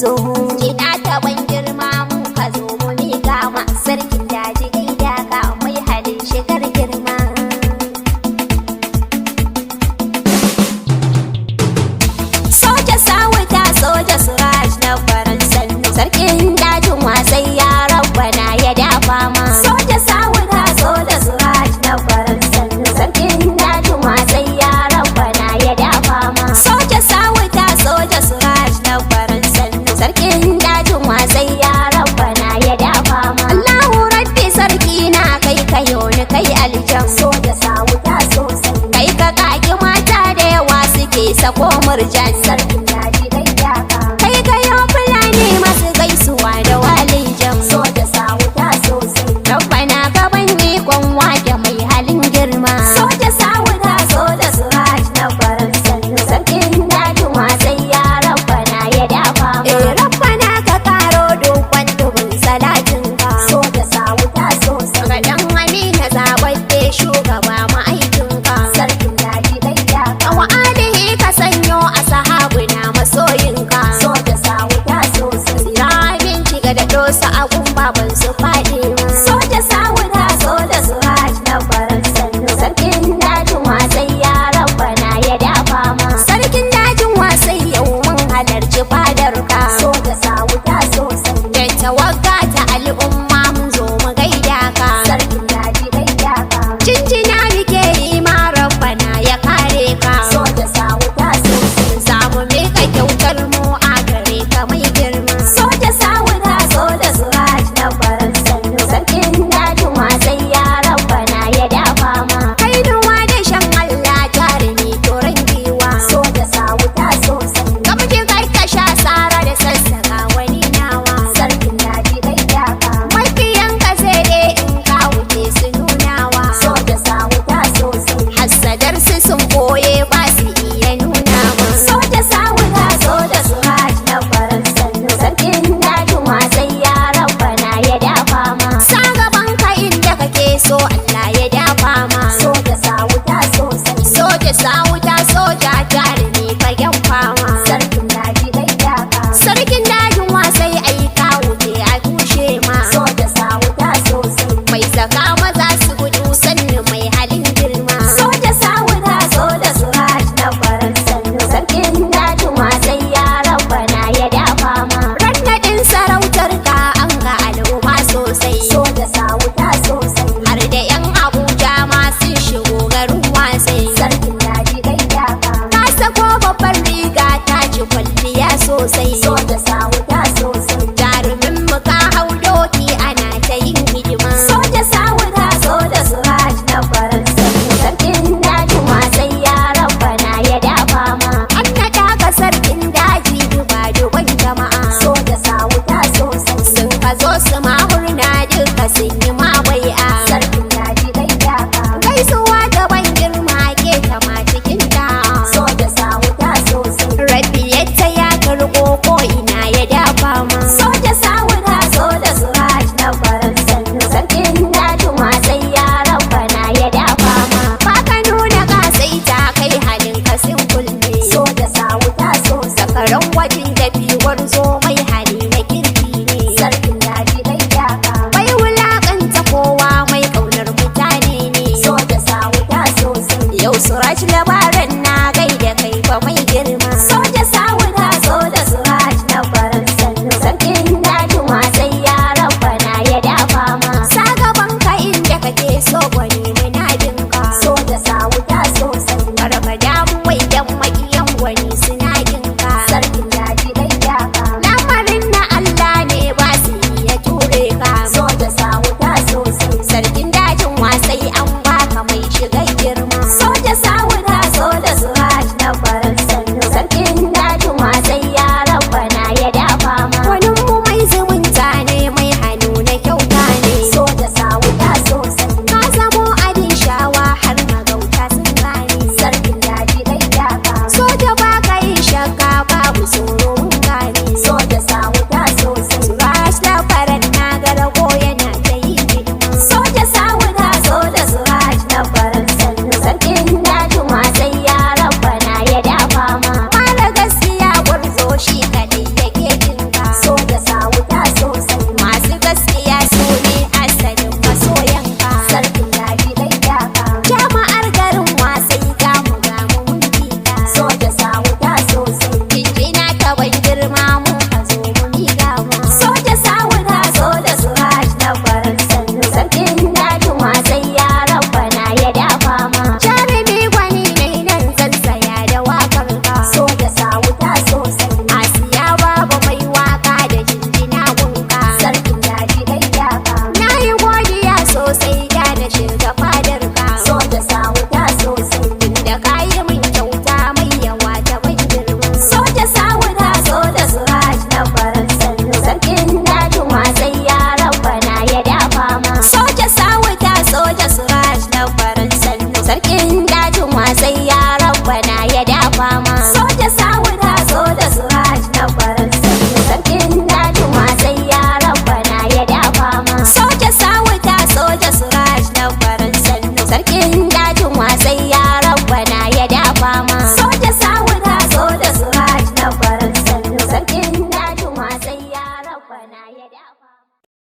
zo. Kiɗa ta ban girma mu ka zo mu miƙa ma sarkin daji gaida ka mai halin shigar girma. Soja sawuta soja suraj na faran sannu sarkin dajin wasai ya rabbana ya dafa ma. Soja sawuta soja suraj na faran sannu sarkin dajin wasai ya rabbana ya dafa ma. Soja sawuta soja suraj na faran sannu sarkin dajin wasai ya rabbana ya dafa ma. Allahu rabbi sarki na kai kayo ni kai aljan. Soja sawuta sosai kai ka kaki mata da yawa suke sako murjan. Sarkin daji gaida ka kai kayo fulani masu gaisuwa da walijan. Soja sawuta sosai rabbana ka ban ikon wake mai halin girma. Soja sawuta soja suraj na faran sannu sarkin dajin wasai ya rabbana ya dafa ma. Rabbana ka karo dukkan dubin salatin ka. Soja sawuta sosai ga dan Amina zababbe shugaba ma'aikin ka. Sarkin daji gaida ka wa alihi ka sanyo a sahabuna dafa ma. Soja sawuta soja suraj na farin sannu sarkin dajin wasai ya rabbana ya dafa ma. Soja sawuta soja suraj na farin sannu sarkin